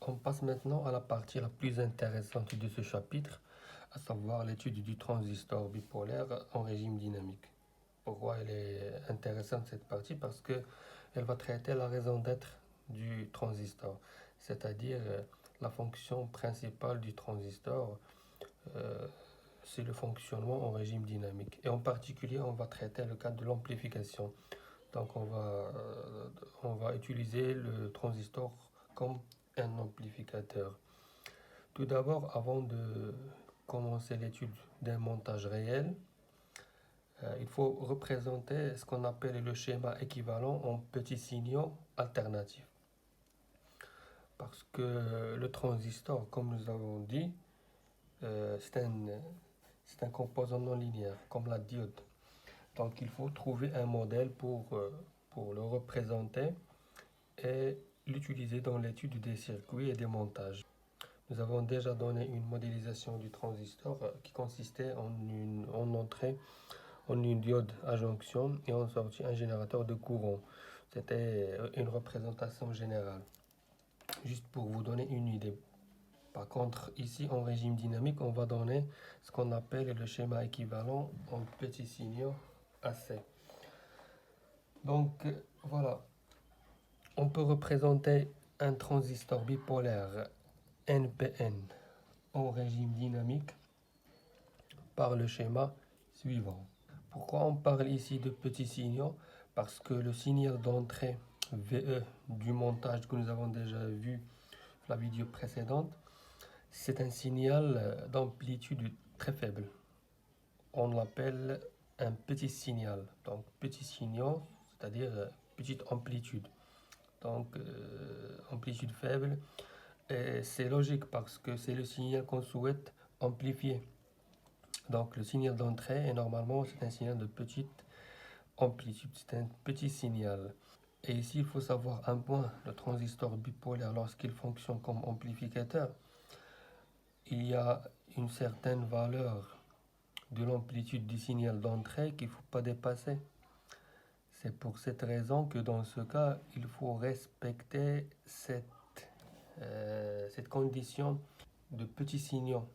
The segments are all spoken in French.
On passe maintenant à la partie la plus intéressante de ce chapitre, à savoir l'étude du transistor bipolaire en régime dynamique. Pourquoi elle est intéressante cette partie? Parce que elle va traiter la raison d'être du transistor, c'est-à-dire la fonction principale du transistor, euh, c'est le fonctionnement en régime dynamique. Et en particulier, on va traiter le cas de l'amplification. Donc on va utiliser le transistor comme un amplificateur. Tout d'abord, avant de commencer l'étude d'un montage réel, il faut représenter ce qu'on appelle le schéma équivalent en petits signaux alternatifs. Parce que le transistor, comme nous avons dit, c'est un composant non linéaire, comme la diode. Donc il faut trouver un modèle pour le représenter et l'utiliser dans l'étude des circuits et des montages. Nous avons déjà donné une modélisation du transistor qui consistait en entrée en une diode à jonction et en sortie un générateur de courant. C'était une représentation générale, juste pour vous donner une idée. Par contre, ici en régime dynamique, on va donner ce qu'on appelle le schéma équivalent en petits signaux AC. Donc voilà, on peut représenter un transistor bipolaire NPN en régime dynamique par le schéma suivant. Pourquoi on parle ici de petits signaux? Parce que le signal d'entrée VE du montage que nous avons déjà vu dans la vidéo précédente, c'est un signal d'amplitude très faible. On l'appelle un petit signal. Donc petit signal, c'est-à-dire petite amplitude. Donc amplitude faible. Et c'est logique parce que c'est le signal qu'on souhaite amplifier. Donc le signal d'entrée est normalement c'est un signal de petite amplitude, c'est un petit signal. Et ici il faut savoir un point, le transistor bipolaire lorsqu'il fonctionne comme amplificateur, il y a une certaine valeur de l'amplitude du signal d'entrée qu'il ne faut pas dépasser. C'est pour cette raison que dans ce cas, il faut respecter cette condition de petits signaux.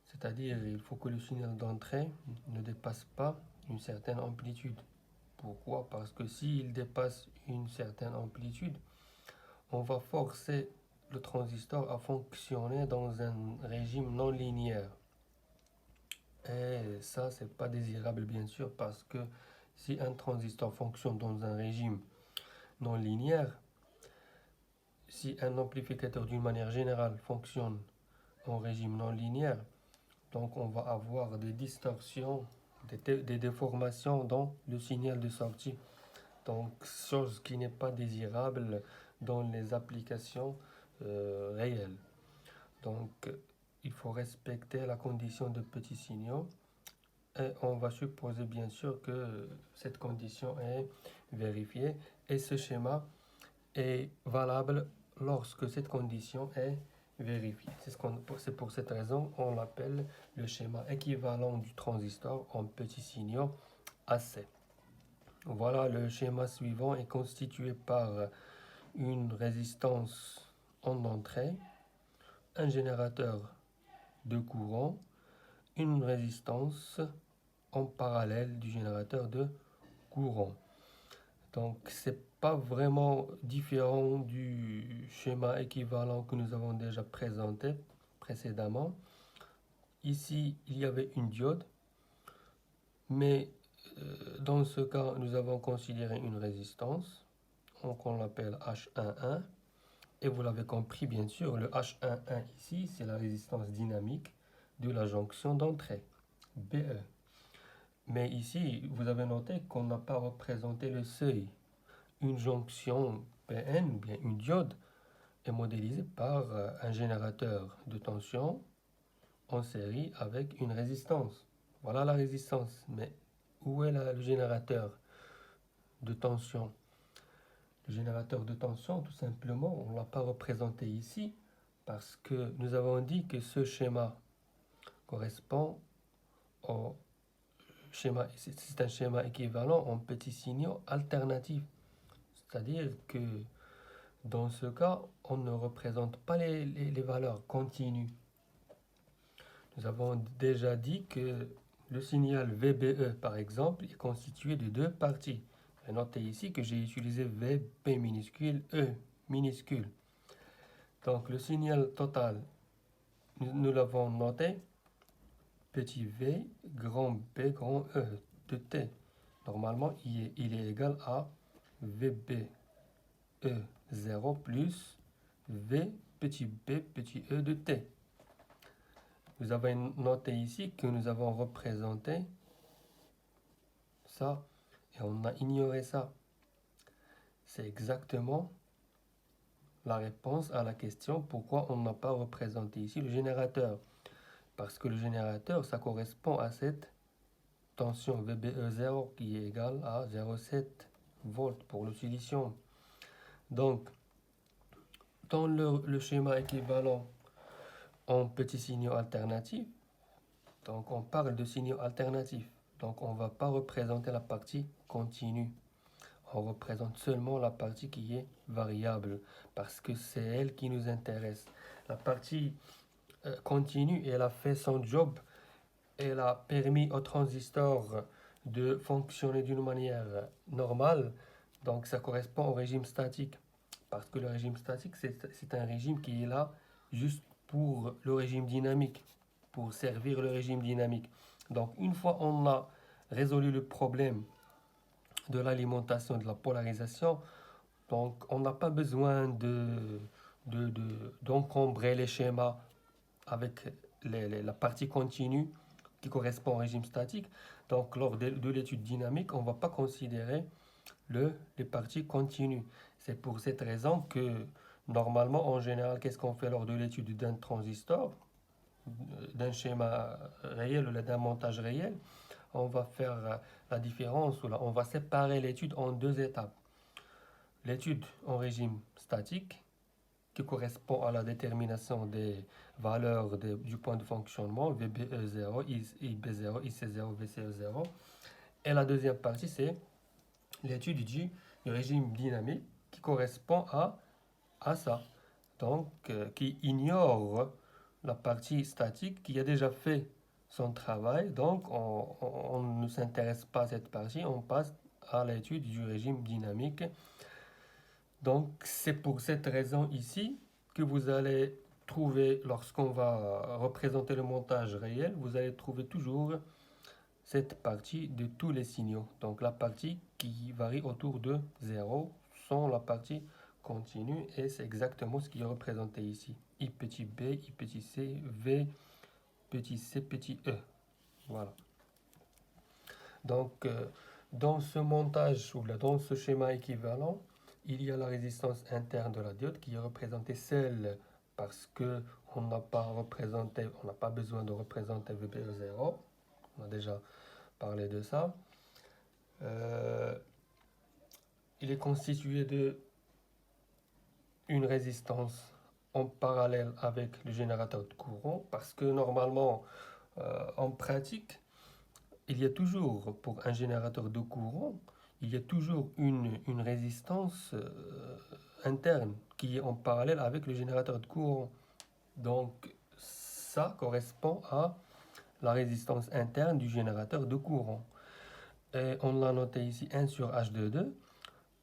C'est-à-dire, il faut que le signal d'entrée ne dépasse pas une certaine amplitude. Pourquoi? Parce que s'il dépasse une certaine amplitude, on va forcer le transistor à fonctionner dans un régime non linéaire. Et ça, c'est pas désirable, bien sûr, parce que si un transistor fonctionne dans un régime non linéaire, si un amplificateur d'une manière générale fonctionne en régime non linéaire, donc on va avoir des distorsions, des déformations dans le signal de sortie. Donc chose qui n'est pas désirable dans les applications réelles. Donc il faut respecter la condition de petits signaux. Et on va supposer bien sûr que cette condition est vérifiée et ce schéma est valable lorsque cette condition est vérifiée. C'est pour cette raison qu'on l'appelle le schéma équivalent du transistor en petits signaux AC. Voilà, le schéma suivant est constitué par une résistance en entrée, un générateur de courant, une résistance en parallèle du générateur de courant. Donc c'est pas vraiment différent du schéma équivalent que nous avons déjà présenté précédemment. Ici, il y avait une diode, mais dans ce cas, nous avons considéré une résistance, donc on l'appelle H11. Et vous l'avez compris, bien sûr, le H11 ici, c'est la résistance dynamique de la jonction d'entrée, BE. Mais ici, vous avez noté qu'on n'a pas représenté le seuil. Une jonction PN, ou bien une diode, est modélisée par un générateur de tension en série avec une résistance. Voilà la résistance. Mais où est le générateur de tension? Le générateur de tension, tout simplement, on ne l'a pas représenté ici parce que nous avons dit que ce schéma correspond au schéma, c'est un schéma équivalent en petits signaux alternatifs. C'est-à-dire que Dans ce cas, on ne représente pas les valeurs continues. Nous avons déjà dit que le signal VBE, par exemple, est constitué de deux parties. Notez ici que j'ai utilisé VB minuscule, E minuscule. Donc le signal total, nous l'avons noté, petit v, grand B, grand E de T. Normalement, il est égal à VB E0 plus V petit b petit e de T. Vous avez noté ici que nous avons représenté ça et on a ignoré ça. C'est exactement la réponse à la question pourquoi on n'a pas représenté ici le générateur. Parce que le générateur, ça correspond à cette tension VBE0 qui est égale à 0,7 volts pour le silicium. Donc, dans le schéma équivalent en petits signaux alternatifs, donc on parle de signaux alternatifs. Donc on ne va pas représenter la partie continue. On représente seulement la partie qui est variable parce que c'est elle qui nous intéresse. La partie continue, elle a fait son job. Elle a permis au transistor de fonctionner d'une manière normale. Donc ça correspond au régime statique. Parce que le régime statique, c'est un régime qui est là juste pour le régime dynamique, pour servir le régime dynamique. Donc une fois on a résolu le problème de l'alimentation, de la polarisation, donc on n'a pas besoin d'encombrer les schémas avec la partie continue qui correspond au régime statique. Donc lors de l'étude dynamique, on ne va pas considérer les parties continues. C'est pour cette raison que normalement, en général, qu'est-ce qu'on fait lors de l'étude d'un transistor, d'un schéma réel ou d'un montage réel? On va faire la différence, on va séparer l'étude en deux étapes. L'étude en régime statique, qui correspond à la détermination des valeurs du point de fonctionnement, VBE0, IB0, IC0, VCE0. Et la deuxième partie, c'est l'étude du régime dynamique qui correspond à ça. Donc, qui ignore la partie statique qui a déjà fait son travail. Donc, on ne s'intéresse pas à cette partie, on passe à l'étude du régime dynamique. Donc, c'est pour cette raison ici que vous allez trouver, lorsqu'on va représenter le montage réel, vous allez trouver toujours cette partie de tous les signaux. Donc, la partie qui varie autour de 0 sont la partie continue et c'est exactement ce qui est représenté ici. I petit b, I petit c, V petit c, petit e. Voilà. Donc, dans ce montage ou dans ce schéma équivalent, il y a la résistance interne de la diode qui est représentée seule parce que on n'a pas besoin de représenter VBE0. On a déjà parlé de ça. Il est constitué de une résistance en parallèle avec le générateur de courant parce que normalement, en pratique, il y a toujours, pour un générateur de courant, il y a toujours une résistance interne qui est en parallèle avec le générateur de courant. Donc, ça correspond à la résistance interne du générateur de courant. Et on l'a noté ici 1 sur H22.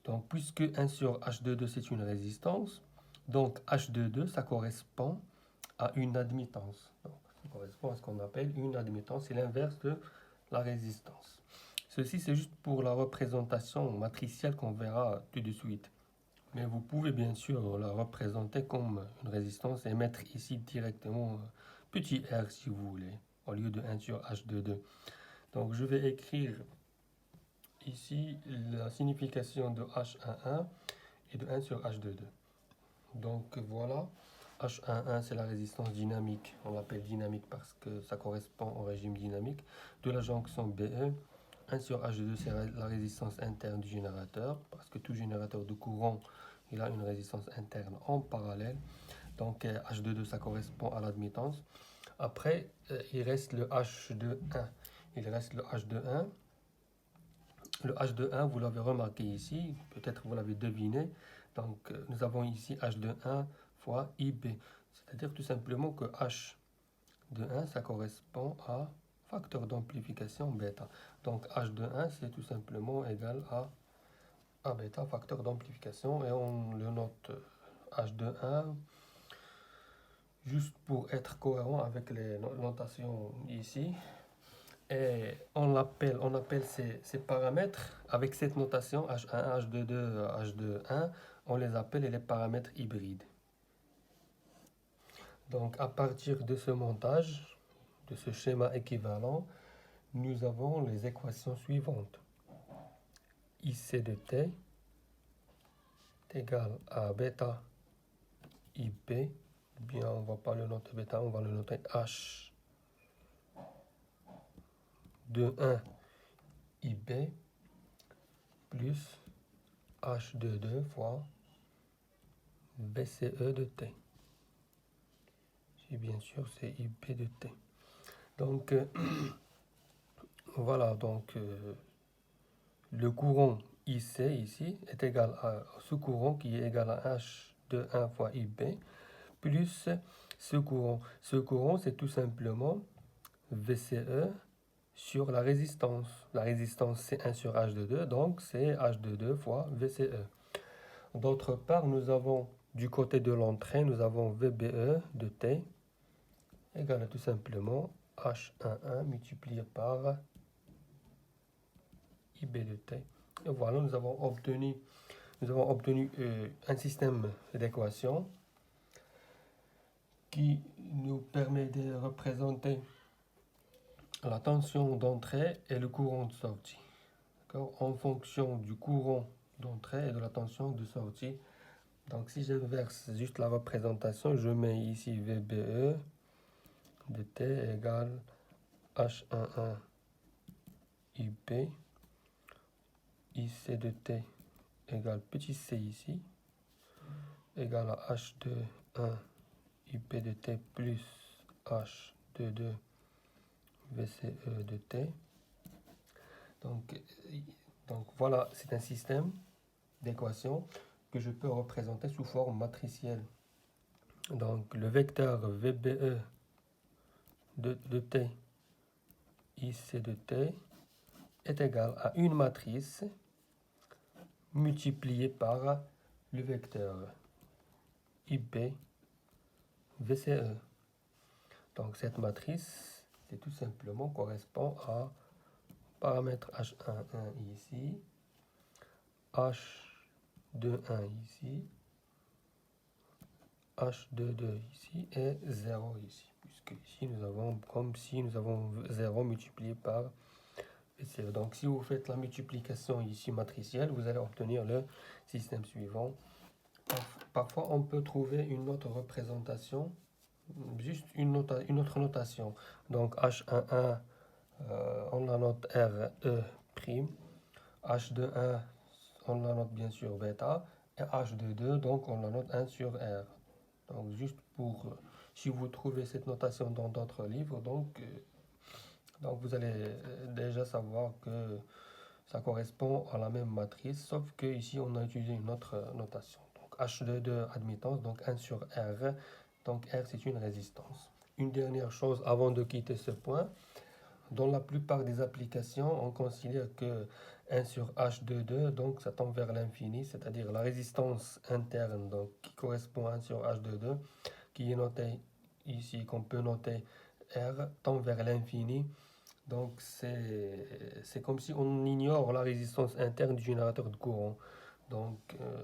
Donc, puisque 1 sur H22 c'est une résistance, donc H22 ça correspond à une admittance. Donc, ça correspond à ce qu'on appelle une admittance, c'est l'inverse de la résistance. Ceci c'est juste pour la représentation matricielle qu'on verra tout de suite. Mais vous pouvez bien sûr la représenter comme une résistance et mettre ici directement petit r si vous voulez, au lieu de 1 sur H22. Donc je vais écrire ici la signification de H11 et de 1 sur H22. Donc voilà, H11 c'est la résistance dynamique, on l'appelle dynamique parce que ça correspond au régime dynamique de la jonction BE. 1 sur H2 c'est la résistance interne du générateur parce que tout générateur de courant il a une résistance interne en parallèle. Donc H22 ça correspond à l'admittance. Après il reste le H21. Il reste le H21. Le H21 vous l'avez remarqué ici, peut-être vous l'avez deviné, Donc, nous avons ici H de 1 fois IB. C'est-à-dire tout simplement que H de 1, ça correspond à facteur d'amplification bêta. Donc, H de 1, c'est tout simplement égal à bêta, facteur d'amplification. Et on le note H de 1, juste pour être cohérent avec les notations ici. Et on appelle ces paramètres avec cette notation H1, H22, H21, on les appelle les paramètres hybrides. Donc à partir de ce montage, de ce schéma équivalent, nous avons les équations suivantes. IC de t est égal à bêta IB, bien on ne va pas le noter bêta, on va le noter H de 1 IB plus H de 2 fois BCE de t. Et bien sûr, c'est IB de t. Donc, voilà, donc le courant IC ici est égal à ce courant qui est égal à H de 1 fois IB plus ce courant. Ce courant, c'est tout simplement VCE sur la résistance. La résistance, c'est 1 sur H de 2, donc c'est H de 2 fois VCE. D'autre part, nous avons du côté de l'entrée, nous avons VBE de T égale à tout simplement H11 multiplié par IB de T. Et voilà, nous avons obtenu un système d'équations qui nous permet de représenter la tension d'entrée et le courant de sortie. En fonction du courant d'entrée et de la tension de sortie. Donc si j'inverse juste la représentation, je mets ici VBE de T égale H11 IB, IC de T égale petit c ici, égale à H21 IB de T plus H22 VCE de T. Donc voilà, c'est un système d'équations que je peux représenter sous forme matricielle. Donc le vecteur VBE de T, IC de T, est égal à une matrice multipliée par le vecteur IB VCE. Donc cette matrice, c'est tout simplement correspond à paramètre H11 ici, H21 ici, H22 ici et 0 ici, puisque ici nous avons comme si nous avons 0 multiplié par VCE. Donc si vous faites la multiplication ici matricielle, vous allez obtenir le système suivant. Parfois on peut trouver une autre représentation, juste une autre notation. Donc H11, on la note RE', H21, on la note bien sûr bêta, et H22, donc on la note 1 sur R. Donc juste pour, si vous trouvez cette notation dans d'autres livres, donc vous allez déjà savoir que ça correspond à la même matrice, sauf que ici on a utilisé une autre notation. Donc H22 admittance, donc 1 sur R, donc R c'est une résistance. Une dernière chose avant de quitter ce point, dans la plupart des applications, on considère que 1 sur H22, donc ça tend vers l'infini, c'est-à-dire la résistance interne, donc qui correspond à 1 sur H22, qui est notée ici, qu'on peut noter R, tend vers l'infini. Donc c'est comme si on ignore la résistance interne du générateur de courant. Donc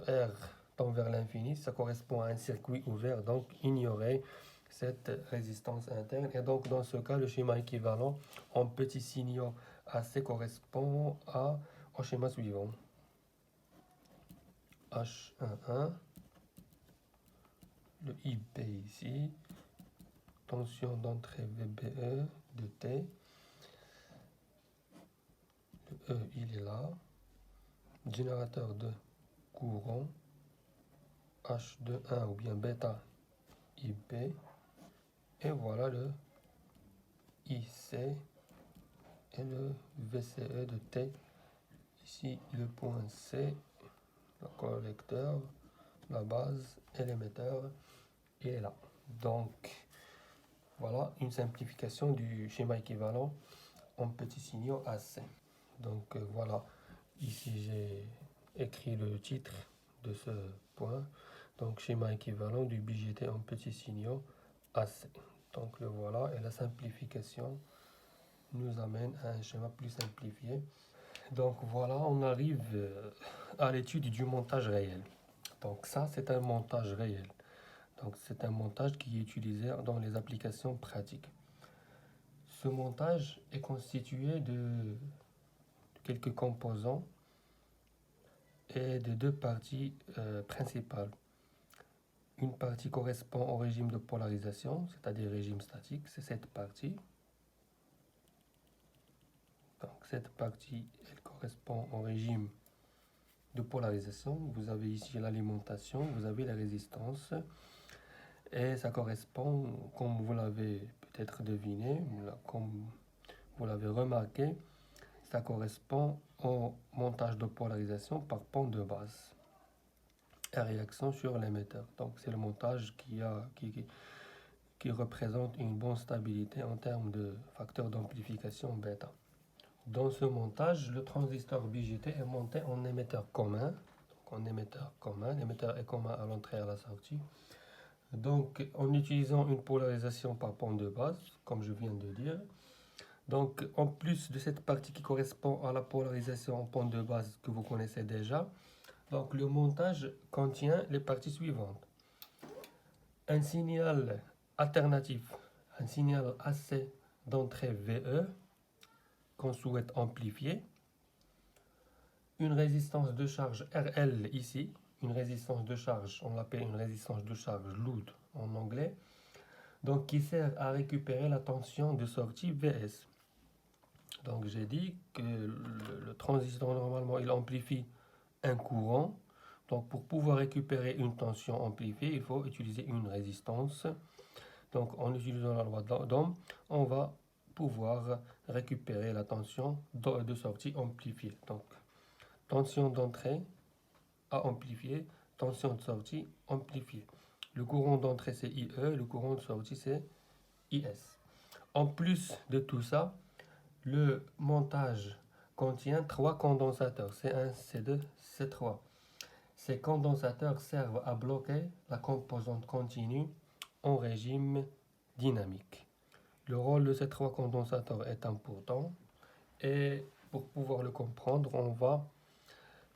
R tend vers l'infini, ça correspond à un circuit ouvert, donc ignorer cette résistance interne. Et donc dans ce cas, le schéma équivalent en petits signaux AC correspond au schéma suivant. H11, le IB ici, tension d'entrée VBE de T, le E il est là, générateur de courant H de 1 ou bien bêta IB, et voilà le IC et le VCE de T. Ici le point C, le collecteur, la base et l'émetteur, il est là. Donc, voilà une simplification du schéma équivalent en petits signaux AC. Donc, voilà, ici j'ai écrit le titre de ce point. Donc, schéma équivalent du BGT en petits signaux AC. Donc, le voilà, et la simplification nous amène à un schéma plus simplifié. Donc voilà, on arrive à l'étude du montage réel. Donc ça, c'est un montage réel. Donc c'est un montage qui est utilisé dans les applications pratiques. Ce montage est constitué de quelques composants et de deux parties principales. Une partie correspond au régime de polarisation, c'est-à-dire régime statique, c'est cette partie. Donc cette partie, elle correspond au régime de polarisation. Vous avez ici l'alimentation, vous avez la résistance, et ça correspond, comme vous l'avez peut-être deviné, comme vous l'avez remarqué, ça correspond au montage de polarisation par pont de base et réaction sur l'émetteur. Donc c'est le montage qui représente une bonne stabilité en termes de facteur d'amplification bêta. Dans ce montage, le transistor BJT est monté en émetteur commun. Donc en émetteur commun, l'émetteur est commun à l'entrée et à la sortie. Donc en utilisant une polarisation par pont de base, comme je viens de dire. Donc en plus de cette partie qui correspond à la polarisation en pont de base que vous connaissez déjà, donc le montage contient les parties suivantes. Un signal alternatif, un signal AC d'entrée VE qu'on souhaite amplifier, une résistance de charge RL ici, une résistance de charge, on l'appelle une résistance de charge load en anglais, donc qui sert à récupérer la tension de sortie VS. Donc j'ai dit que le transistor normalement il amplifie un courant, donc pour pouvoir récupérer une tension amplifiée, il faut utiliser une résistance. Donc en utilisant la loi d'Ohm, on va pouvoir récupérer la tension de sortie amplifiée. Donc tension d'entrée à amplifier, tension de sortie amplifiée. Le courant d'entrée c'est IE, le courant de sortie c'est IS. En plus de tout ça, le montage contient trois condensateurs, C1, C2, C3. Ces condensateurs servent à bloquer la composante continue en régime dynamique. Le rôle de ces trois condensateurs est important et pour pouvoir le comprendre, on va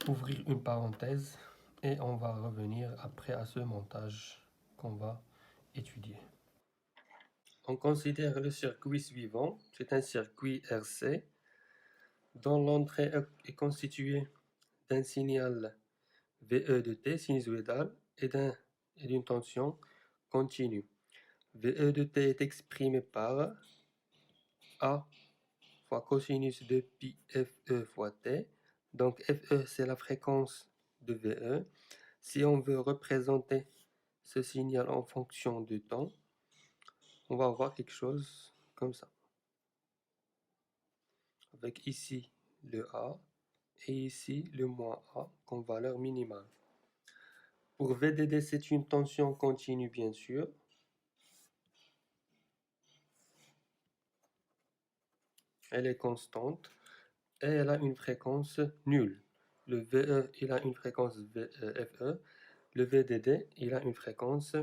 ouvrir une parenthèse et on va revenir après à ce montage qu'on va étudier. On considère le circuit suivant, c'est un circuit RC dont l'entrée est constituée d'un signal VE de T sinusoïdal et d'une tension continue. VE de T est exprimé par A fois cosinus de pi FE fois T. Donc FE c'est la fréquence de VE. Si on veut représenter ce signal en fonction du temps, on va avoir quelque chose comme ça. Avec ici le A et ici le moins A comme valeur minimale. Pour VDD, c'est une tension continue, bien sûr. Elle est constante et elle a une fréquence nulle. Le VE, il a une fréquence FE. Le VDD, il a une fréquence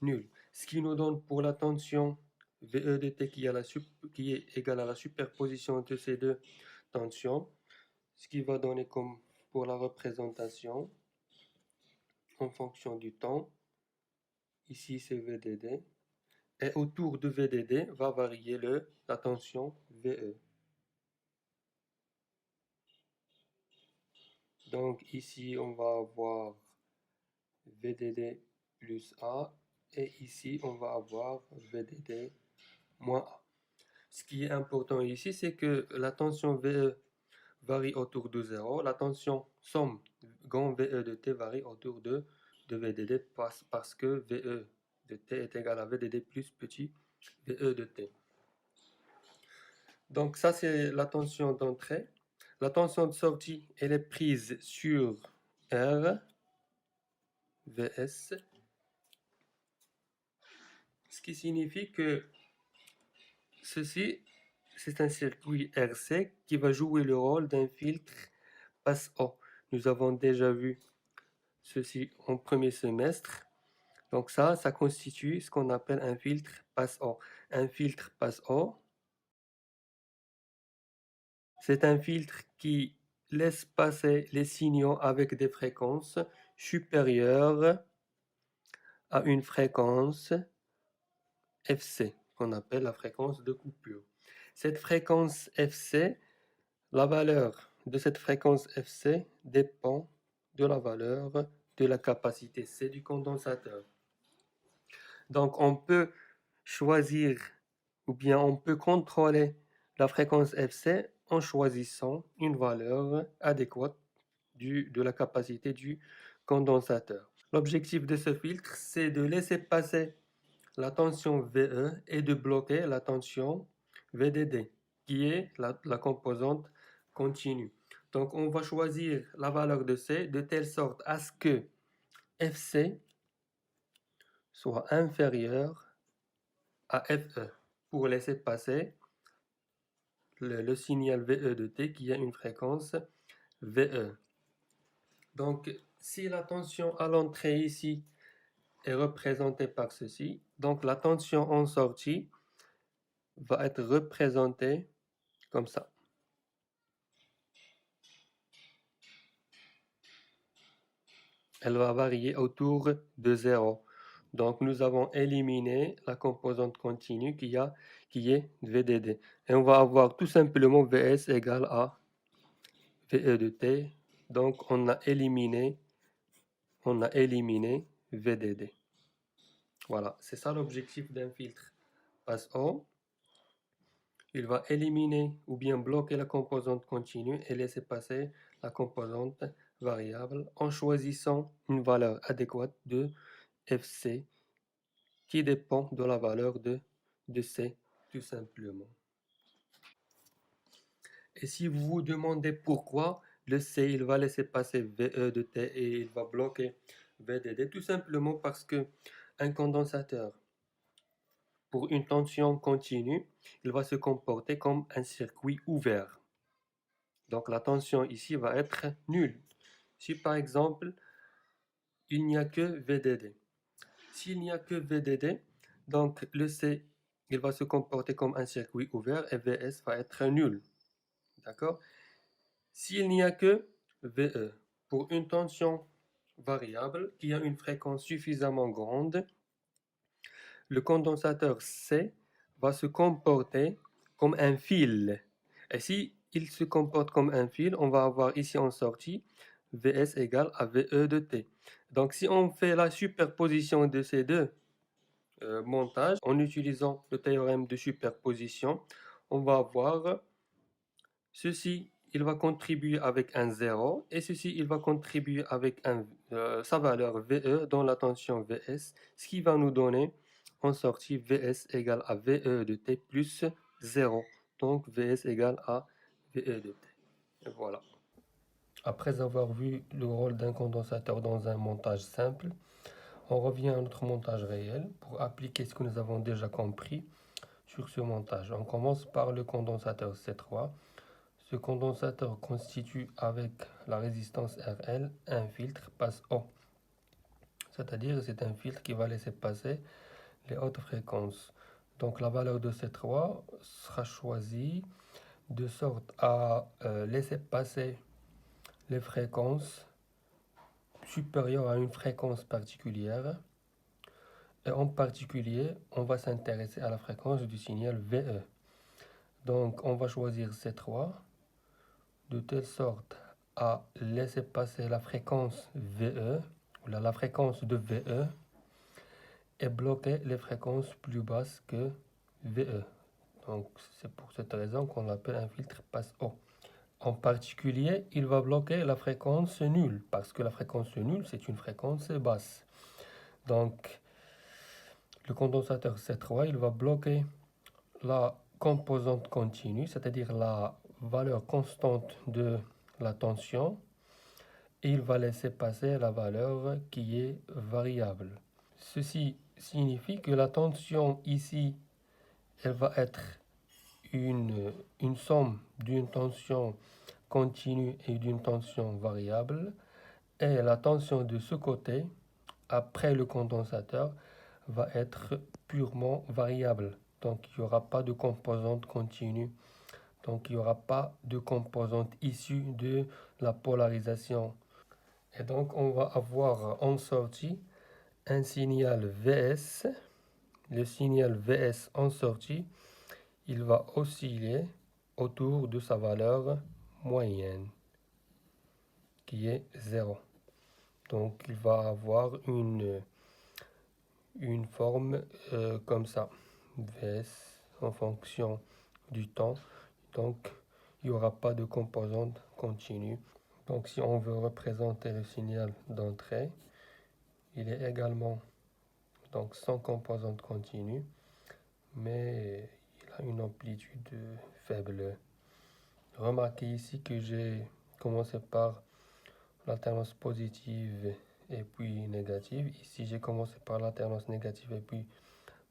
nulle. Ce qui nous donne pour la tension VE de T qui est égale à la superposition de ces deux tensions, ce qui va donner comme pour la représentation en fonction du temps. Ici, c'est VDD. Et autour de VDD va varier la tension VE. Donc ici, on va avoir VDD plus A. Et ici, on va avoir VDD moins A. Ce qui est important ici, c'est que la tension VE varie autour de 0. La tension somme grand VE de T varie autour de VDD parce que VE de T est égal à VDD plus petit VE de T. Donc ça, c'est la tension d'entrée. La tension de sortie, elle est prise sur R. Vs, ce qui signifie que ceci, c'est un circuit RC qui va jouer le rôle d'un filtre passe-haut. Nous avons déjà vu ceci en premier semestre. Donc ça constitue ce qu'on appelle un filtre passe-haut. Un filtre passe-haut, c'est un filtre qui laisse passer les signaux avec des fréquences supérieures à une fréquence FC, qu'on appelle la fréquence de coupure. Cette fréquence FC, la valeur de cette fréquence FC dépend de la valeur de la capacité C du condensateur. Donc on peut choisir ou bien on peut contrôler la fréquence FC en choisissant une valeur adéquate de la capacité du condensateur. L'objectif de ce filtre, c'est de laisser passer la tension VE et de bloquer la tension VDD, qui est la composante continue. Donc on va choisir la valeur de C de telle sorte à ce que FC soit inférieur à FE pour laisser passer le signal VE de T qui a une fréquence VE. Donc si la tension à l'entrée ici est représentée par ceci, donc la tension en sortie va être représentée comme ça. Elle va varier autour de 0. Donc nous avons éliminé la composante continue qui est VDD. Et on va avoir tout simplement Vs égale à VE de T. Donc on a éliminé VDD. Voilà, c'est ça l'objectif d'un filtre passe-haut. Il va éliminer ou bien bloquer la composante continue et laisser passer la composante variable en choisissant une valeur adéquate de FC qui dépend de la valeur de C tout simplement. Et si vous vous demandez pourquoi le C il va laisser passer VE de T et il va bloquer VDD, tout simplement parce que un condensateur pour une tension continue, il va se comporter comme un circuit ouvert. Donc la tension ici va être nulle. Si par exemple, il n'y a que VDD. S'il n'y a que VDD, donc le C, il va se comporter comme un circuit ouvert et VS va être nul. D'accord? S'il n'y a que VE, pour une tension variable qui a une fréquence suffisamment grande, le condensateur C va se comporter comme un fil. Et si il se comporte comme un fil, on va avoir ici en sortie Vs égale à VE de T. Donc si on fait la superposition de ces deux montages en utilisant le théorème de superposition, on va avoir ceci, il va contribuer avec un 0 et ceci, il va contribuer avec sa valeur VE dans la tension Vs, ce qui va nous donner en sortie Vs égale à VE de T plus 0. Donc Vs égale à VE de T. Et voilà. Après avoir vu le rôle d'un condensateur dans un montage simple, on revient à notre montage réel pour appliquer ce que nous avons déjà compris sur ce montage. On commence par le condensateur C3. Ce condensateur constitue avec la résistance RL un filtre passe-haut. C'est-à-dire c'est un filtre qui va laisser passer les hautes fréquences. Donc la valeur de C3 sera choisie de sorte à laisser passer les fréquences supérieures à une fréquence particulière. Et en particulier, on va s'intéresser à la fréquence du signal VE. Donc on va choisir C3 de telle sorte à laisser passer la fréquence VE, ou la fréquence de VE, et bloquer les fréquences plus basses que VE. Donc c'est pour cette raison qu'on l'appelle un filtre passe-haut. En particulier, il va bloquer la fréquence nulle, parce que la fréquence nulle, c'est une fréquence basse. Donc le condensateur C3, il va bloquer la composante continue, c'est-à-dire la valeur constante de la tension, et il va laisser passer la valeur qui est variable. Ceci signifie que la tension ici, elle va être une somme d'une tension continue et d'une tension variable, et la tension de ce côté, après le condensateur, va être purement variable. Donc il n'y aura pas de composante continue. Donc il n'y aura pas de composante issue de la polarisation. Et donc on va avoir en sortie un signal Vs. Le signal Vs en sortie, il va osciller autour de sa valeur moyenne, qui est 0. Donc il va avoir une forme comme ça, Vs en fonction du temps. Donc il n'y aura pas de composante continue. Donc si on veut représenter le signal d'entrée, il est également donc sans composante continue, mais il a une amplitude faible. Remarquez ici que j'ai commencé par l'alternance positive et puis négative. Ici, j'ai commencé par l'alternance négative et puis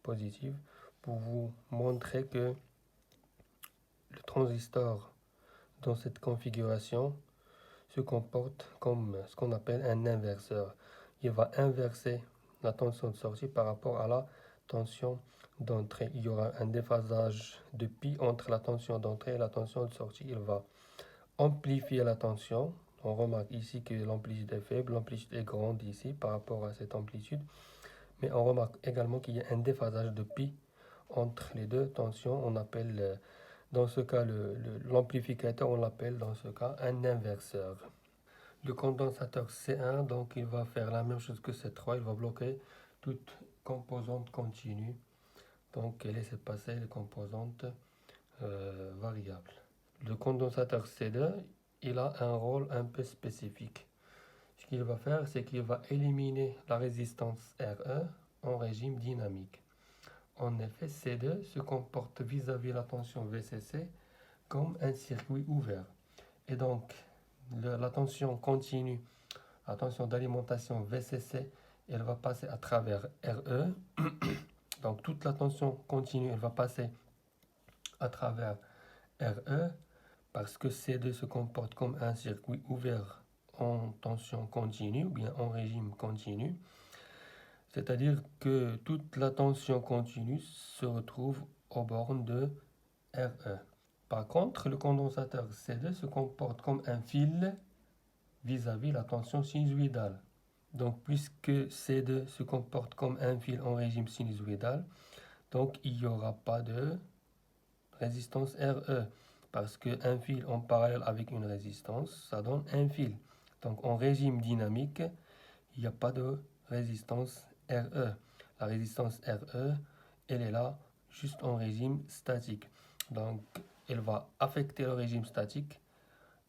positive pour vous montrer que le transistor dans cette configuration se comporte comme ce qu'on appelle un inverseur. Il va inverser la tension de sortie par rapport à la tension d'entrée. Il y aura un déphasage de pi entre la tension d'entrée et la tension de sortie. Il va amplifier la tension. On remarque ici que l'amplitude est faible, l'amplitude est grande ici par rapport à cette amplitude. Mais on remarque également qu'il y a un déphasage de pi entre les deux tensions. On appelle dans ce cas l'amplificateur, on l'appelle dans ce cas un inverseur. Le condensateur C1, donc il va faire la même chose que C3, il va bloquer toute composante continue, donc et laisser passer les composantes variables. Le condensateur C2, il a un rôle un peu spécifique. Ce qu'il va faire, c'est qu'il va éliminer la résistance RE en régime dynamique. En effet, C2 se comporte vis-à-vis la tension VCC comme un circuit ouvert. Et donc, la tension continue, la tension d'alimentation VCC, elle va passer à travers RE. Donc, toute la tension continue, elle va passer à travers RE parce que C2 se comporte comme un circuit ouvert en tension continue ou bien en régime continu. C'est-à-dire que toute la tension continue se retrouve aux bornes de RE. Par contre, le condensateur C2 se comporte comme un fil vis-à-vis la tension sinusoïdale. Donc, puisque C2 se comporte comme un fil en régime sinusoïdal, donc il n'y aura pas de résistance RE. Parce qu'un fil en parallèle avec une résistance, ça donne un fil. Donc, en régime dynamique, il n'y a pas de résistance RE. La résistance RE, elle est là juste en régime statique. Donc, elle va affecter le régime statique,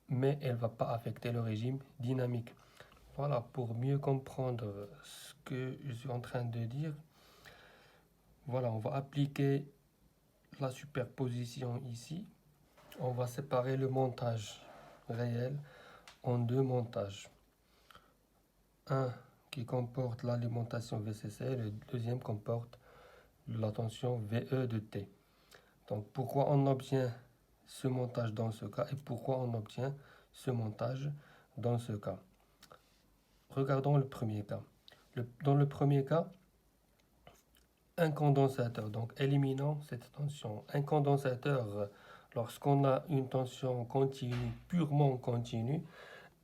mais elle ne va pas affecter le régime dynamique. Voilà, pour mieux comprendre ce que je suis en train de dire, voilà, on va appliquer la superposition ici. On va séparer le montage réel en deux montages. Un qui comporte l'alimentation VCC, le deuxième comporte la tension VE de T. Donc pourquoi on obtient ce montage dans ce cas et pourquoi on obtient ce montage dans ce cas? Regardons le premier cas. Dans le premier cas, un condensateur, donc éliminons cette tension. Un condensateur, lorsqu'on a une tension continue, purement continue,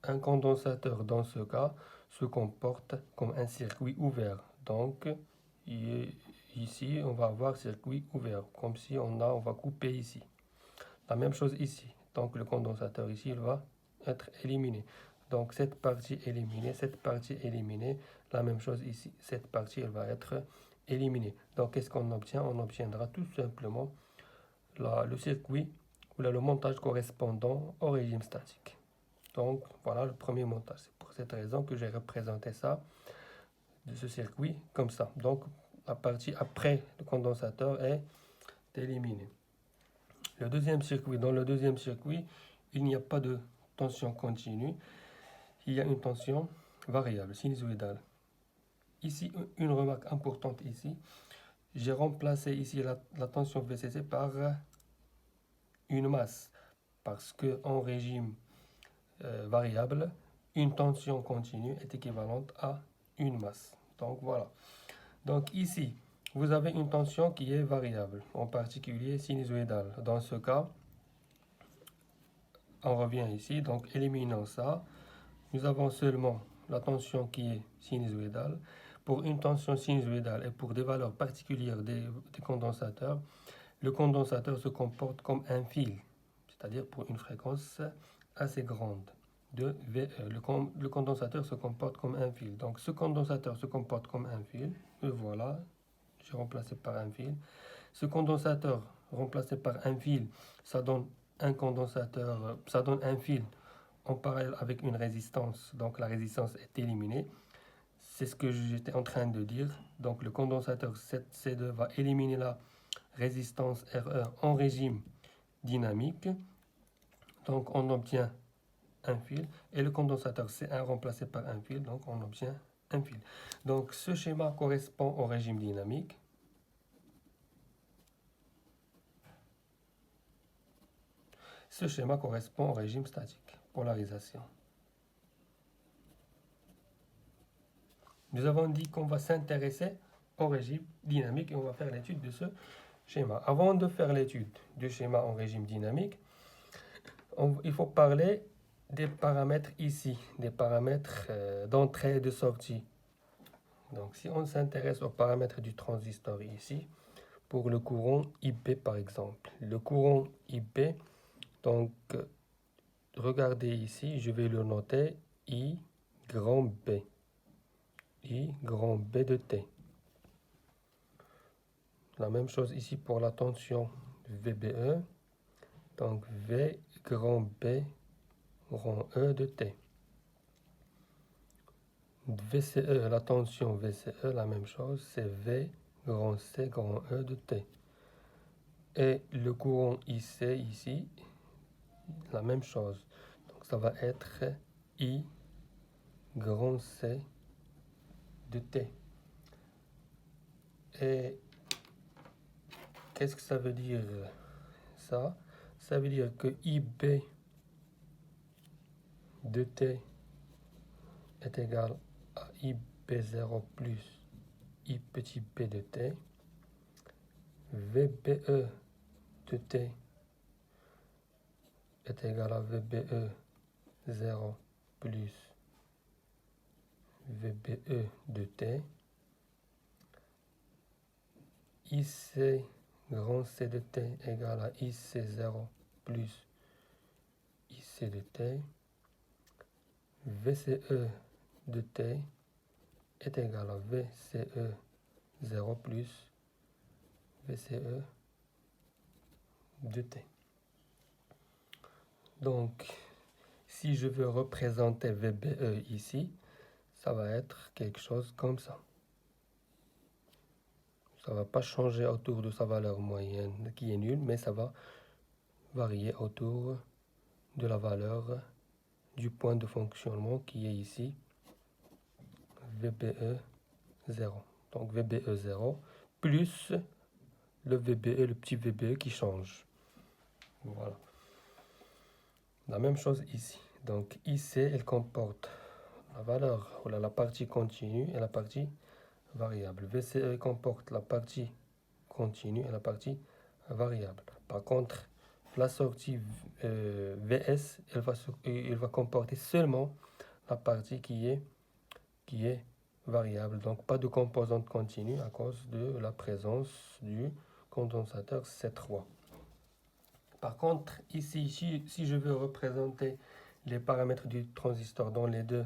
un condensateur dans ce cas se comporte comme un circuit ouvert. Donc ici, on va avoir circuit ouvert, comme si on va couper ici. La même chose ici. Donc le condensateur ici, il va être éliminé. Donc cette partie éliminée, cette partie éliminée, la même chose ici. Cette partie, elle va être éliminée. Donc qu'est-ce qu'on obtient? On obtiendra tout simplement le circuit ou le montage correspondant au régime statique. Donc voilà le premier montage. C'est pour cette raison que j'ai représenté ça de ce circuit comme ça. Donc la partie après le condensateur est éliminée. Dans le deuxième circuit, il n'y a pas de tension continue. il y a une tension variable, sinusoïdale. Ici, une remarque importante ici, j'ai remplacé ici la tension VCC par une masse, parce qu'en régime variable, une tension continue est équivalente à une masse. Donc voilà. Donc ici, vous avez une tension qui est variable, en particulier sinusoïdale. Dans ce cas, on revient ici, donc éliminons ça. Nous avons seulement la tension qui est sinusoïdale. Pour une tension sinusoïdale et pour des valeurs particulières des condensateurs, le condensateur se comporte comme un fil, c'est-à-dire pour une fréquence assez grande de VE. Le condensateur se comporte comme un fil. Donc ce condensateur se comporte comme un fil, et voilà, j'ai remplacé par un fil. Ce condensateur remplacé par un fil, ça donne un condensateur, ça donne un fil en parallèle avec une résistance, donc la résistance est éliminée. C'est ce que j'étais en train de dire. Donc le condensateur C2 va éliminer la résistance RE en régime dynamique. Donc on obtient un fil et le condensateur C1 remplacé par un fil, donc on obtient un fil. Donc ce schéma correspond au régime dynamique. Ce schéma correspond au régime statique, polarisation. Nous avons dit qu'on va s'intéresser au régime dynamique et on va faire l'étude de ce schéma. Avant de faire l'étude du schéma en régime dynamique, il faut parler des paramètres ici, des paramètres d'entrée et de sortie. Donc si on s'intéresse aux paramètres du transistor ici, pour le courant IB par exemple. Le courant IB, donc regardez ici, je vais le noter I grand B. I grand B de T. La même chose ici pour la tension VBE. Donc V grand B grand E de T. VCE, la tension VCE, la même chose, c'est V grand C grand E de T. Et le courant IC ici, la même chose. Donc ça va être I grand C de T. Et qu'est-ce que ça veut dire ça? Ça veut dire que IB de T est égal à IB0 plus I petit b de T. VBE de T est égal à VBE 0 plus VBE de T. IC grand C de T égale à IC0 plus IC de T. VCE de T est égal à VCE 0 plus VCE de T. Donc, si je veux représenter VBE ici, ça va être quelque chose comme ça. Ça ne va pas changer autour de sa valeur moyenne qui est nulle, mais ça va varier autour de la valeur du point de fonctionnement qui est ici, VBE 0. Donc VBE 0 plus le VBE, le petit VBE qui change. Voilà. La même chose ici. Donc IC, elle comporte la valeur, voilà, la partie continue et la partie variable. VCE comporte la partie continue et la partie variable. Par contre, la sortie VS, elle va comporter seulement la partie qui est variable. Donc pas de composante continue à cause de la présence du condensateur C3. Par contre, ici, si je veux représenter les paramètres du transistor dans les deux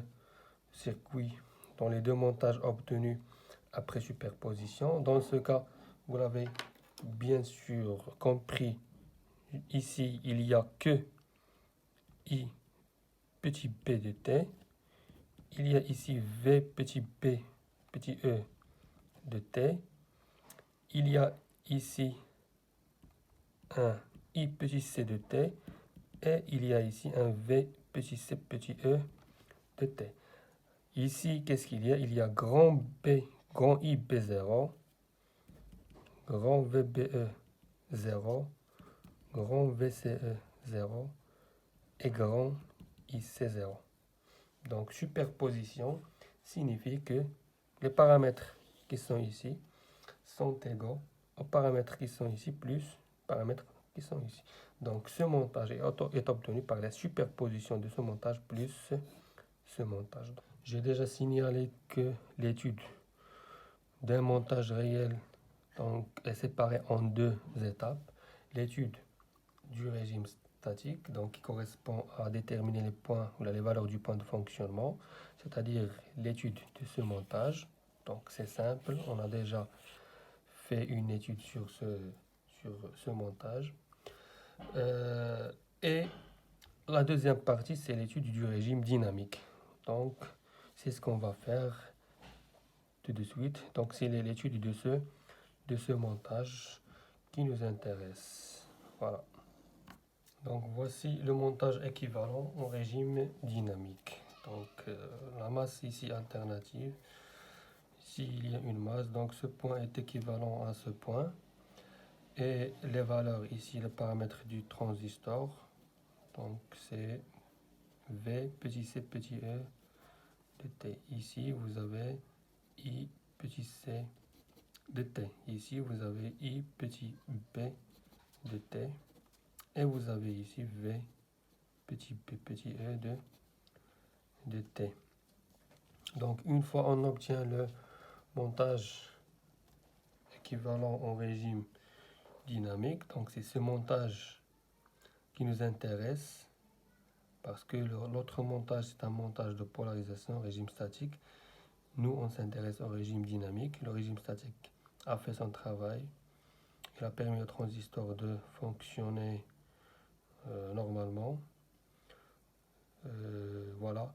circuits, dans les deux montages obtenus après superposition, dans ce cas, vous l'avez bien sûr compris, ici, il n'y a que I petit b de T. Il y a ici V petit b petit e de T. Il y a ici un I petit c de T. Et il y a ici un V petit c petit e de t. Ici, qu'est-ce qu'il y a? Il y a grand B, grand I B0, grand VBE 0, grand VCE 0 et grand IC0. Donc, superposition signifie que les paramètres qui sont ici sont égaux aux paramètres qui sont ici plus les paramètres qui sont ici. Donc, ce montage est obtenu par la superposition de ce montage plus ce montage. J'ai déjà signalé que l'étude d'un montage réel est séparée en deux étapes. L'étude du régime statique, donc qui correspond à déterminer les points ou les valeurs du point de fonctionnement, c'est-à-dire l'étude de ce montage. Donc c'est simple, on a déjà fait une étude sur ce montage. Et la deuxième partie, c'est l'étude du régime dynamique. Donc c'est ce qu'on va faire tout de suite. Donc c'est l'étude de ce montage qui nous intéresse. Voilà. Donc voici le montage équivalent au régime dynamique. Donc la masse ici alternative. Ici il y a une masse, donc ce point est équivalent à ce point. Et les valeurs ici, les paramètres du transistor. Donc c'est V petit c petit e de t. Ici vous avez I petit c de t. Ici vous avez I petit b de t. Et vous avez ici V petit p petit e de t. Donc une fois on obtient le montage équivalent au régime dynamique, donc c'est ce montage qui nous intéresse parce que l'autre montage c'est un montage de polarisation, régime statique. Nous on s'intéresse au régime dynamique. Le régime statique a fait son travail. Il a permis au transistor de fonctionner normalement. Voilà,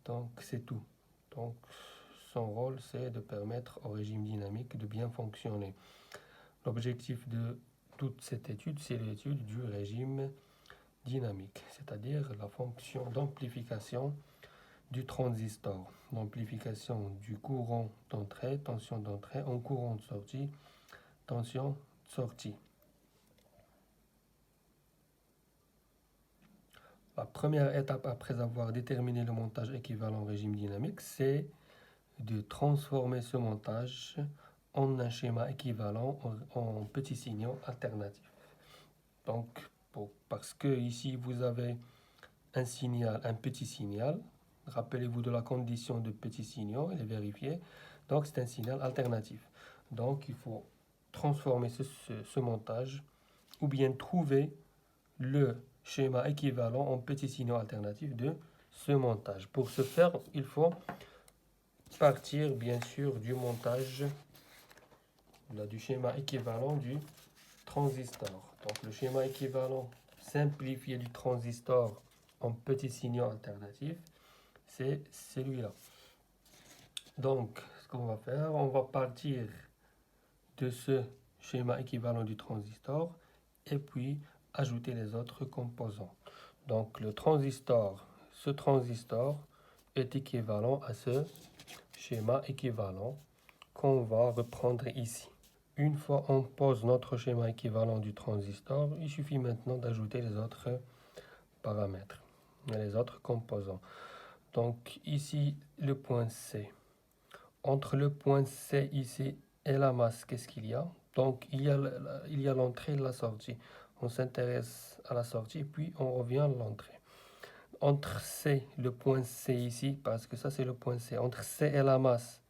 donc c'est tout. Donc son rôle c'est de permettre au régime dynamique de bien fonctionner. L'objectif de toute cette étude, c'est l'étude du régime dynamique, c'est-à-dire la fonction d'amplification du transistor, l'amplification du courant d'entrée, tension d'entrée, en courant de sortie, tension de sortie. La première étape après avoir déterminé le montage équivalent au régime dynamique, c'est de transformer ce montage en un schéma équivalent en petits signaux alternatifs. Donc, parce que ici vous avez un signal, un petit signal, rappelez-vous de la condition de petits signaux, elle est vérifiée, donc c'est un signal alternatif. Donc il faut transformer ce montage ou bien trouver le schéma équivalent en petits signaux alternatifs de ce montage. Pour ce faire, il faut partir bien sûr du montage, du schéma équivalent du transistor. Donc le schéma équivalent simplifié du transistor en petits signaux alternatifs, c'est celui-là. Donc ce qu'on va faire, on va partir de ce schéma équivalent du transistor et puis ajouter les autres composants. Donc le transistor, ce transistor est équivalent à ce schéma équivalent qu'on va reprendre ici. Une fois on pose notre schéma équivalent du transistor, il suffit maintenant d'ajouter les autres paramètres, les autres composants. Donc ici le point C. Entre le point C ici et la masse, qu'est-ce qu'il y a? Donc il y a l'entrée et la sortie. On s'intéresse à la sortie puis on revient à l'entrée. Entre C, le point C ici, parce que ça c'est le point C, entre C et la masse,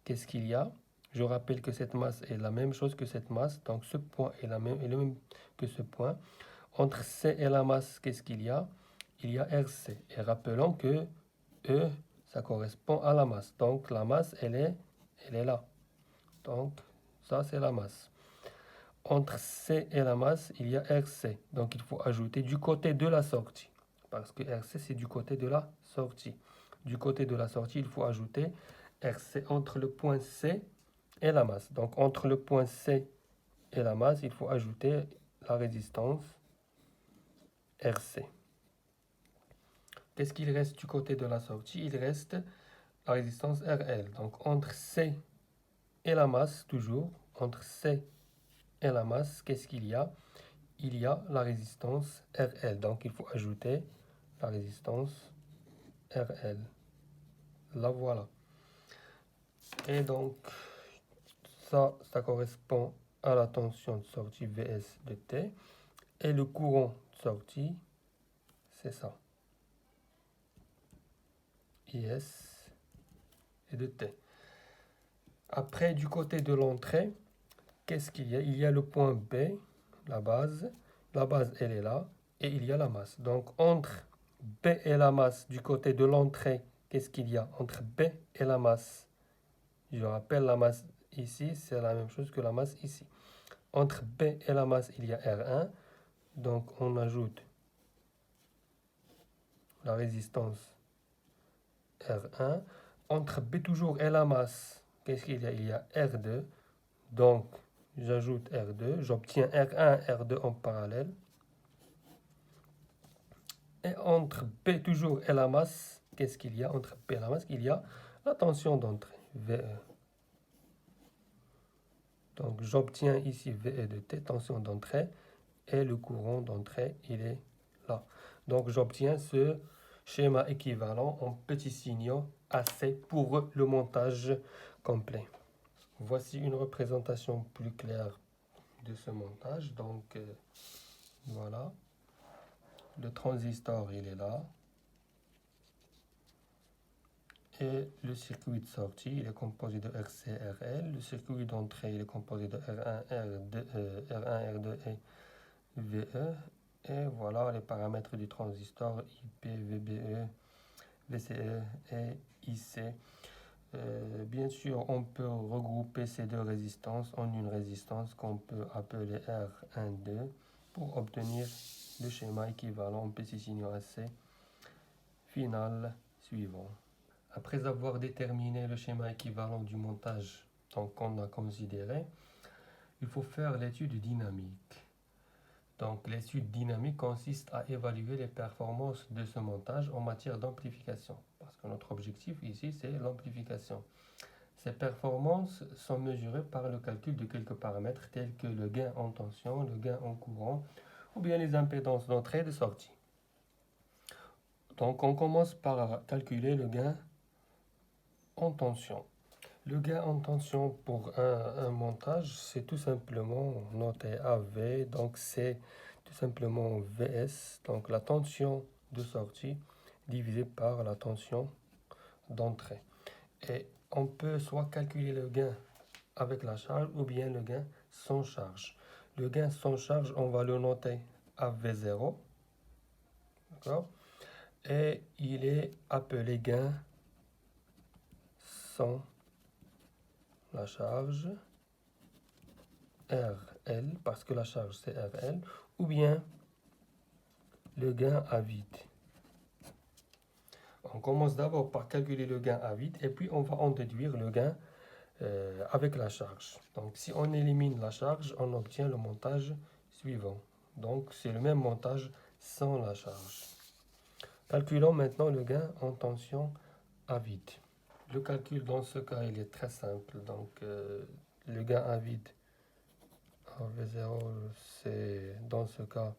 qu'est-ce qu'il y a? Je rappelle que cette masse est la même chose que cette masse, donc ce point est le même que ce point. Entre C et la masse, qu'est-ce qu'il y a? Il y a RC. Et rappelons que E, ça correspond à la masse. Donc la masse, elle est là. Donc ça, c'est la masse. Entre C et la masse, il y a RC. Donc il faut ajouter du côté de la sortie. Parce que RC, c'est du côté de la sortie. Du côté de la sortie, il faut ajouter RC entre le point C et la masse. Donc entre le point C et la masse, il faut ajouter la résistance RC. qu'est-ce qu'il reste du côté de la sortie? Il reste la résistance RL. Donc entre C et la masse, toujours, entre C et la masse, qu'est-ce qu'il y a? Il y a la résistance RL. Donc il faut ajouter la résistance RL. La voilà. Et donc, ça correspond à la tension de sortie Vs de T. Et le courant de sortie, c'est ça. IS et de T. Après, du côté de l'entrée, qu'est-ce qu'il y a? Il y a le point B, la base. La base, elle est là. Et il y a la masse. Donc, entre B et la masse, du côté de l'entrée, qu'est-ce qu'il y a? Entre B et la masse. Je rappelle, la masse ici, c'est la même chose que la masse ici. Entre B et la masse, il y a R1. Donc, on ajoute la résistance R1. Entre B toujours et la masse, qu'est-ce qu'il y a? Il y a R2. Donc, j'ajoute R2. J'obtiens R1, R2 en parallèle. Et entre B toujours et la masse, qu'est-ce qu'il y a? Entre B et la masse, il y a la tension d'entrée, VE. Donc, j'obtiens ici VE de T, tension d'entrée, et le courant d'entrée, il est là. Donc, j'obtiens ce schéma équivalent en petits signaux AC pour le montage complet. Voici une représentation plus claire de ce montage. Donc, voilà. Le transistor, il est là. Et le circuit de sortie, il est composé de RC, RL. Le circuit d'entrée, il est composé de R1, R2, R1, R2 et VE. Et voilà les paramètres du transistor IP, VBE, VCE et IC. Bien sûr, on peut regrouper ces deux résistances en une résistance qu'on peut appeler R12 pour obtenir le schéma équivalent en petit signaux AC final suivant. Après avoir déterminé le schéma équivalent du montage qu'on a considéré, il faut faire l'étude dynamique. Donc l'étude dynamique consiste à évaluer les performances de ce montage en matière d'amplification. Parce que notre objectif ici, c'est l'amplification. Ces performances sont mesurées par le calcul de quelques paramètres tels que le gain en tension, le gain en courant, ou bien les impédances d'entrée et de sortie. Donc on commence par calculer le gain en tension. Le gain en tension pour un montage, c'est tout simplement noté AV, donc c'est tout simplement VS, donc la tension de sortie divisée par la tension d'entrée. Et on peut soit calculer le gain avec la charge ou bien le gain sans charge. Le gain sans charge, on va le noter AV0, d'accord? Et il est appelé gain sans la charge, RL, parce que la charge c'est RL, ou bien le gain à vide. On commence d'abord par calculer le gain à vide et puis on va en déduire le gain avec la charge. Donc si on élimine la charge, on obtient le montage suivant. Donc c'est le même montage sans la charge. Calculons maintenant le gain en tension à vide. Le calcul dans ce cas il est très simple. Donc le gain à vide V0, c'est dans ce cas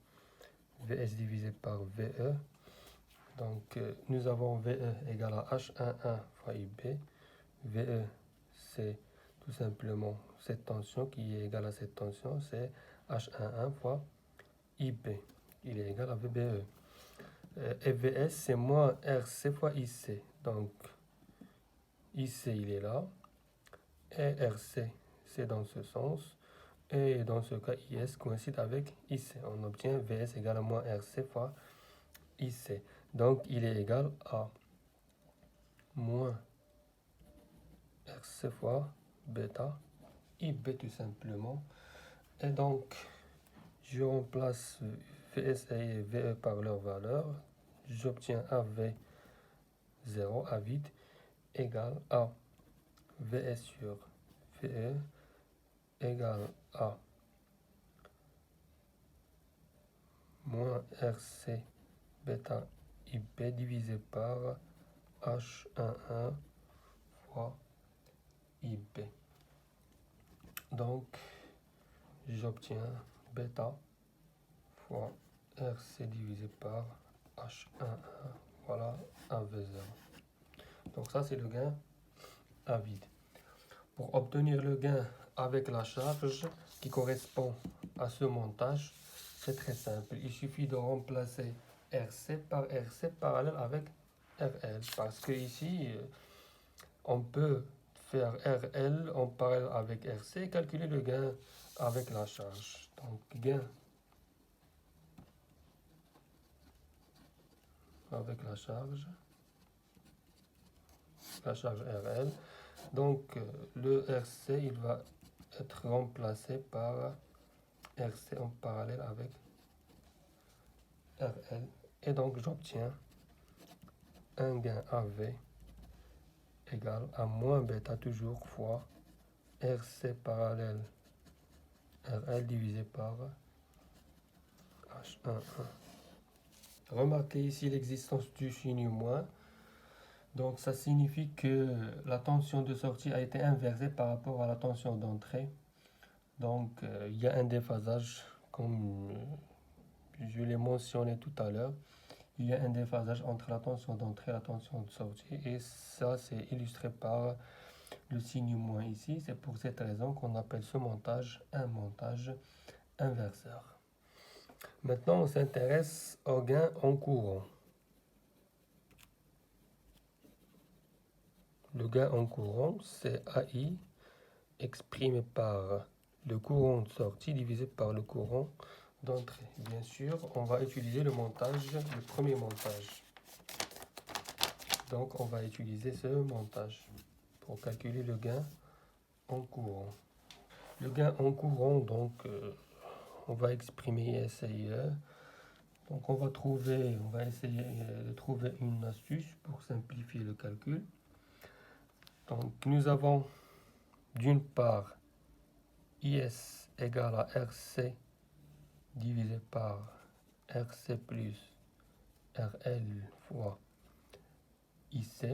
VS divisé par VE. Donc nous avons VE égale à H11 fois IB. VE, c'est tout simplement cette tension qui est égale à cette tension, c'est H11 fois IB. Il est égal à VBE. Et VS, c'est moins RC fois IC. Donc IC, il est là. Et RC, c'est dans ce sens. Et dans ce cas, IS coïncide avec IC. On obtient VS égale à moins RC fois IC. Donc, il est égal à moins RC fois bêta IB tout simplement. Et donc, je remplace VS et VE par leur valeur. J'obtiens AV0 à vide égale à VS sur VE égale à moins RC bêta IP divisé par H11 fois IP. Donc, j'obtiens bêta fois RC divisé par H11. Voilà, un V0. Donc ça, c'est le gain à vide. Pour obtenir le gain avec la charge qui correspond à ce montage, c'est très simple. Il suffit de remplacer RC par RC parallèle avec RL. Parce que ici, on peut faire RL en parallèle avec RC et calculer le gain avec la charge. Donc, gain avec la charge RL. Donc, le RC, il va être remplacé par RC en parallèle avec RL. Et donc, j'obtiens un gain AV égale à moins bêta toujours fois RC parallèle RL divisé par H11. Remarquez ici l'existence du signe moins. Donc ça signifie que la tension de sortie a été inversée par rapport à la tension d'entrée. Donc il y a un déphasage comme je l'ai mentionné tout à l'heure. Il y a un déphasage entre la tension d'entrée et la tension de sortie. Et ça c'est illustré par le signe moins ici. C'est pour cette raison qu'on appelle ce montage un montage inverseur. Maintenant on s'intéresse au gain en courant. Le gain en courant, c'est AI exprimé par le courant de sortie divisé par le courant d'entrée. Bien sûr, on va utiliser le montage, le premier montage. Donc, on va utiliser ce montage pour calculer le gain en courant. Le gain en courant, donc, on va exprimer IS et IE. Donc, on va essayer de trouver une astuce pour simplifier le calcul. Donc, nous avons d'une part IS égale à RC divisé par RC plus RL fois IC.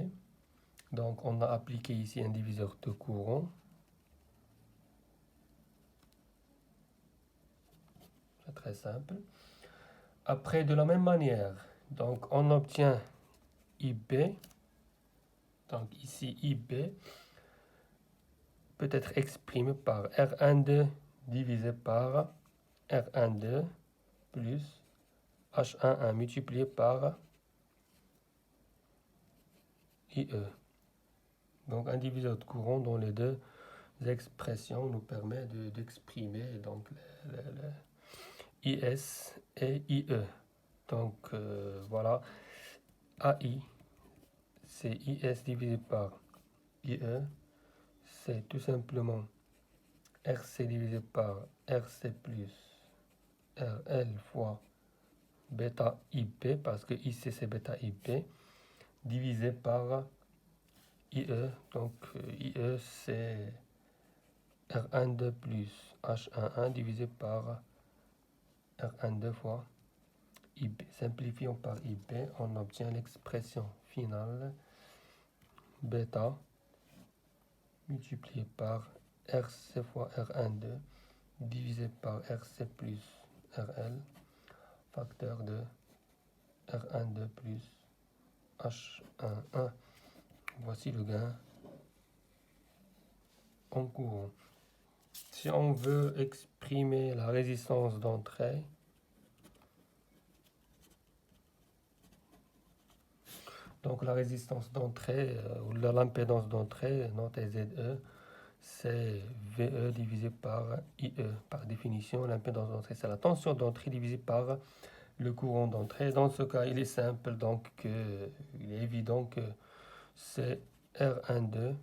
Donc, on a appliqué ici un diviseur de courant. C'est très simple. Après, de la même manière, donc on obtient IB. Donc, ici, IB peut être exprimé par R12 divisé par R12 plus H11 multiplié par IE. Donc un diviseur de courant dont les deux expressions nous permet d'exprimer donc IS et IE. Donc voilà, AI c'est IS divisé par IE, c'est tout simplement RC divisé par RC plus RL fois bêta IP, parce que IC c'est bêta IP, divisé par IE. Donc IE c'est R12 plus H11 divisé par R12 fois IB. Simplifions par IB, on obtient l'expression finale bêta multiplié par RC fois R12 divisé par RC plus RL, facteur de R12 plus H11. Voici le gain en courant. Si on veut exprimer la résistance d'entrée, donc la résistance d'entrée ou l'impédance d'entrée, notre ZE, c'est VE divisé par IE. Par définition, l'impédance d'entrée, c'est la tension d'entrée divisée par le courant d'entrée. Dans ce cas, il est simple, donc il est évident que c'est R12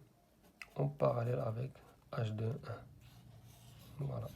en parallèle avec H21. Voilà.